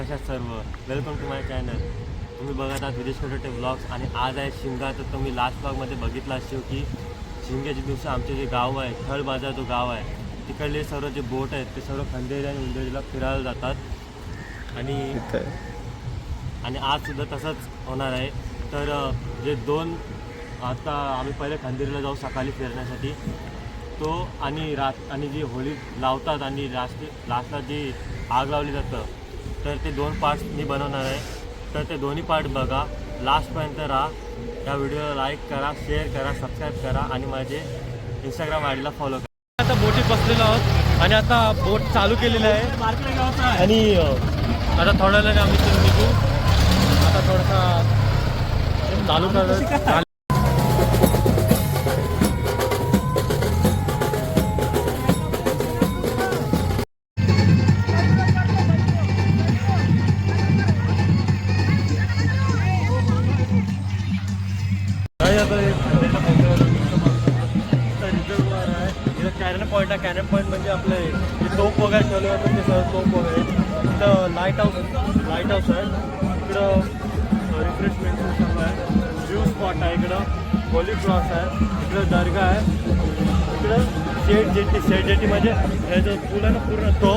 कशात सर्व welcome to my channel. तुम्ही बघत आहात विदेश छोटे ब्लॉग्स आणि आज आहे शिमगा. तर तुम्ही लास्ट ब्लॉगमध्ये बघितला असेल की शिमग्याच्या दिवशी आमचे जे गाव आहे थळ बाजार जो गाव आहे तिकडले सर्व जे बोट आहेत ते सर्व खंदेरी आणि उंदेरीला फिरायला जातात आणि आज सुद्धा तसंच होणार आहे. तर जे दोन आता आम्ही पहिले खंदेरीला जाऊ सकाळी फिरण्यासाठी तो आणि जी होळी लावतात आणि लास्टला जी आग लावली जातं तर ते दोन पार्ट्स मी बनवणार आहे. तर ते दोन्ही पार्ट बघा, लास्टपर्यंत राहा. या व्हिडिओला लाईक करा, शेअर करा, सबस्क्राईब करा आणि माझे इंस्टाग्राम आय डीला फॉलो करा. आता बोटीत बसलेलो आहोत आणि आता बोट चालू केलेलं आहे आणि आता थोड्या वेळाने आम्ही निघू. आता थोडासा चालू करत कॅनन पॉईंट म्हणजे आपले जे तोप वगैरे ठेवले होते ते सर्व तोप वगैरे. इथं लाईट हाऊस आहे. इकडं रिफ्रेशमेंट सर्व आहे. व्ह्यू स्पॉट आहे. इकडं होली क्रॉस आहे. इकडं दर्गा आहे. इकडं शेड जेटी म्हणजे हे जो पूल आहे ना पूर्ण तो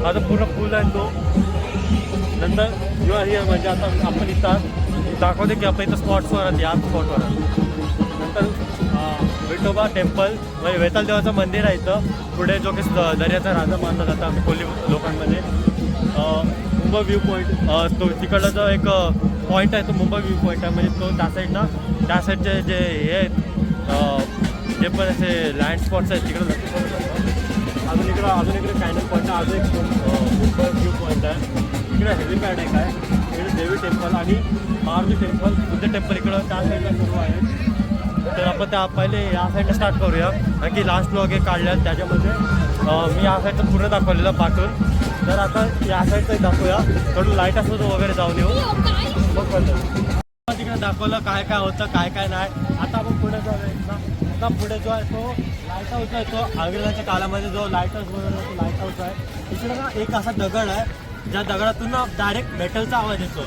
आता पूर्ण पूल आहे तो. नंतर जेव्हा हे म्हणजे आता आपण इथं दाखवते की आपण इथं स्पॉट्सवर आहात या स्पॉटवर आहात. नंतर विठोबा टेम्पल म्हणजे वेताल देवाचं मंदिर आहे इथं. पुढे जो की दर्याचा राजा मानला जातं आम्ही कोली लोकांमध्ये. मुंबई व्ह्यू पॉईंट तो तिकडला जो एक पॉईंट आहे तो मुंबई व्ह्यू पॉईंट आहे. म्हणजे तो त्या साईडचे जे हे आहेत जे पण असे लँड स्पॉट्स आहेत तिकडे अजून इकडे कॅनल पॉईंट आहे. अजून एक मुंबई व्ह्यू पॉईंट आहे. इकडे हेलिपॅड एक आहे. इकडे देवी टेम्पल आणि मारुती टेम्पल बुद्ध टेम्पल इकडं त्या साईडला सर्व आहे. तर आपण त्या पहिले या साईडला स्टार्ट करूया कारण की लास्ट ब्लॉग हे काढले त्याच्यामध्ये मी या साईडचं पूर्ण दाखवलेलं पाठवून. तर आता या साईडचं दाखवूया. थोडं लाईट असतो तो वगैरे जाऊन येऊ मग कळतं. तिकडे दाखवलं काय काय होतं काय नाही. आता आपण पुढे जाऊया. आता पुढे जो आहे तो लाईट हाऊस आहे. तो अंग्रेजांच्या काळामध्ये जो लाईट हाऊस बनवला तो लाईट हाऊस आहे. इकडे ना एक असा दगड आहे ज्या दगडातून ना डायरेक्ट मेटलचा आवाज येतो.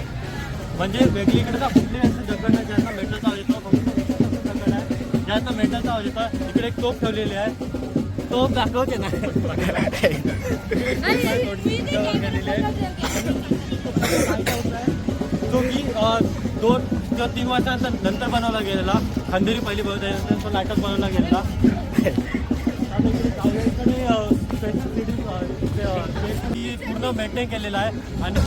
म्हणजे वेगळीकडे ना कुठली असे दगड नाही ज्यांना मेटलचा आवाज येतो. ज्याचा मेटलचा आवाज येतो. इकडे एक तोप ठेवलेली आहे. तोप दाखवते ना तो की 2-3 वर्षांनंतर बनवला गेलेला. खंदेरी पहिली बनवल्यानंतर तो लाईट हाऊस बनवला गेलेला. इकडे पूर्ण मेंटेन केलेला आहे. आणि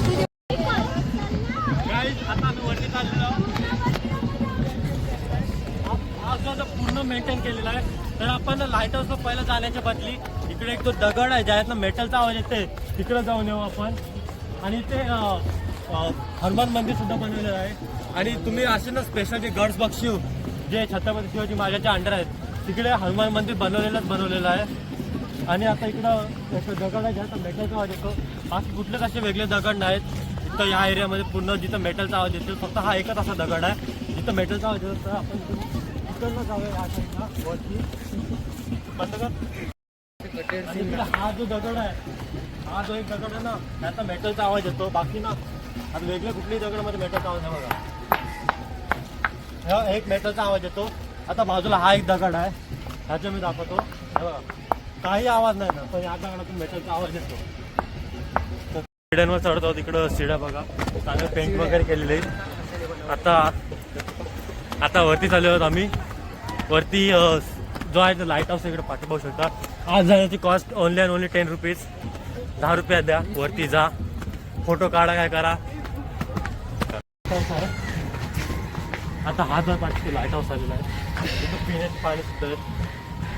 आता आम्ही वरती चाललेलो आहोत. पूर्ण मेंटेन केलेला आहे. तर आपण लाईट हाऊसला पहिला जाण्याच्या बदली इकडे एक तो दगड आहे ज्यातनं मेटलचा आवाज येते तिकडे जाऊन येऊ आपण. आणि ते हनुमान मंदिर सुद्धा बनवलेलं आहे. आणि तुम्ही असे ना स्पेशल जे गड्स बक्षीव जे छत्रपती शिवाजी महाराजांच्या अंडर आहेत तिकडे हनुमान मंदिर बनवलेलं आहे. आणि आता इकडं एक दगड आहे ज्याचा मेटलचा आवाज येतो. बाकी कुठलेच असे वेगळे दगड नाहीत इथं या एरियामध्ये. पूर्ण जिथं मेटलचा आवाज येतो फक्त हा एकच असा दगड आहे जिथं मेटलचा आवाज येतो. तर आपण जाऊया या साईडला वरती. हा जो दगड आहे हा जो एक दगड आहे ना त्याचा मेटलचा आवाज येतो. बाकी ना आता वेगळ्या कुठल्याही दगडामध्ये मेटलचा आवाज आहे बघा. हा एक मेटलचा आवाज येतो. आता बाजूला हा एक दगड आहे ह्याचा मी दाखवतो बघा. काही आवाज नाही ना पण या दगडातून मेटलचा आवाज येतो. सिड्यांवर चढतो तिकडं सिड्या बघा चांगलं पेंट वगैरे केलेले आहेत. आता वरती चाललो आहोत आम्ही. वरती जो आहे तो लाईट हाऊस इकडे पाठी पाहू शकता. आज जाण्याची cost only and only 10 rupees. 10 रुपये द्या. वरती जा, फोटो काढा, काय करा. आता हा जो पाठी लाईट हाऊस आलेला आहे. इथं पिण्याचे पाणी सुद्धा आहे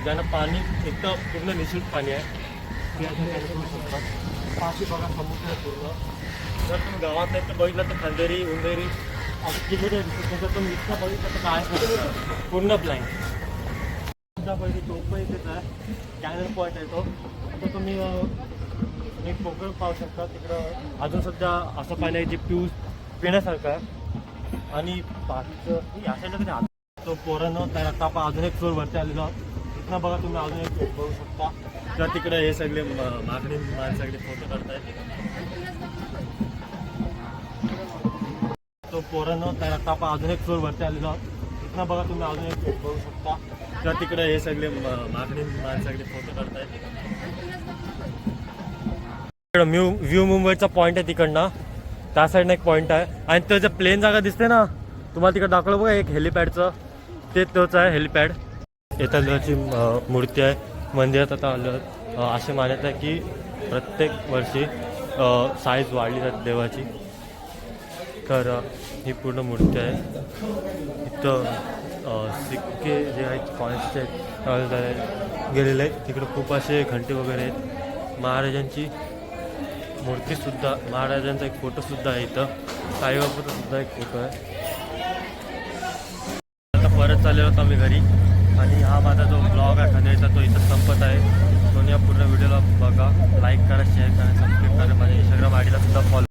ज्यांना पाणी एकदम पूर्ण निःशुल्क पाणी आहे. पाशी बघा समुद्र पूर्ण. जर तुम्ही गावात नाही तर बघितलं तर खंदेरी उंदेरी असं किल्ले त्याच्यात तुम्ही इतकं बघितलं तर काय पूर्ण ब्लँक. सुद्धा पहिली तोप इथेच आहे. कॅनल पॉईंट आहे तो. आता तुम्ही एक कोकण पाहू शकता. तिकडं अजून सध्या असं पाणी आहे जे पिण्यासारखं आहे. आणि बाकीचं या साईडला कधी तो पोरांनो तर आता आपण अजून एक फ्लोर वरती आलेलो आहोत. इथनं बघा तुम्ही अजून एक बघू शकता. तर तिकडे हे सगळे मागणी माणसं सगळे फोटो काढतायत. तो पोरांनो तर आता आपण अजून एक फ्लोर वरती आलेलो आहोत. इथनं बघा तुम्ही अजून एक फ्लोर बघू शकता. तर तिकडे हे सगळे मागणी सगळे फोटो काढतायत. व्ह्यू मुंबईचा पॉईंट आहे तिकडनं, त्या साईडनं एक पॉईंट आहे. आणि तो जे प्लेन जागा दिसते ना तुम्हाला तिकडे दाखवलं बघा एक हेलिपॅडचं, ते तोच आहे हेलिपॅड. येत्या देवाची मूर्ती आहे मंदिरात. आता आलं असे मानत आहे की प्रत्येक वर्षी साईज वाढली जाते देवाची. तर ही पूर्ण मूर्ती आहे. इथं सिक्के जे आहेत कॉइन्सचे गेलेले आहेत. तिकडे खूप असे घंटे वगैरे आहेत. महाराजांची मूर्तीसुद्धा, महाराजांचा एक फोटोसुद्धा आहे इथं. साईबाबाचा सुद्धा एक फोटो आहे. आता परत चाललेलो होतो आम्ही घरी आणि हा माझा जो ब्लॉग आहे खंडेचा तो इथं संपत आहे. तुम्ही या पूर्ण व्हिडिओला बघा, लाईक करा, शेअर करा, सबस्क्राईब करा. माझ्या इंस्टाग्राम आय डीला सुद्धा फॉलो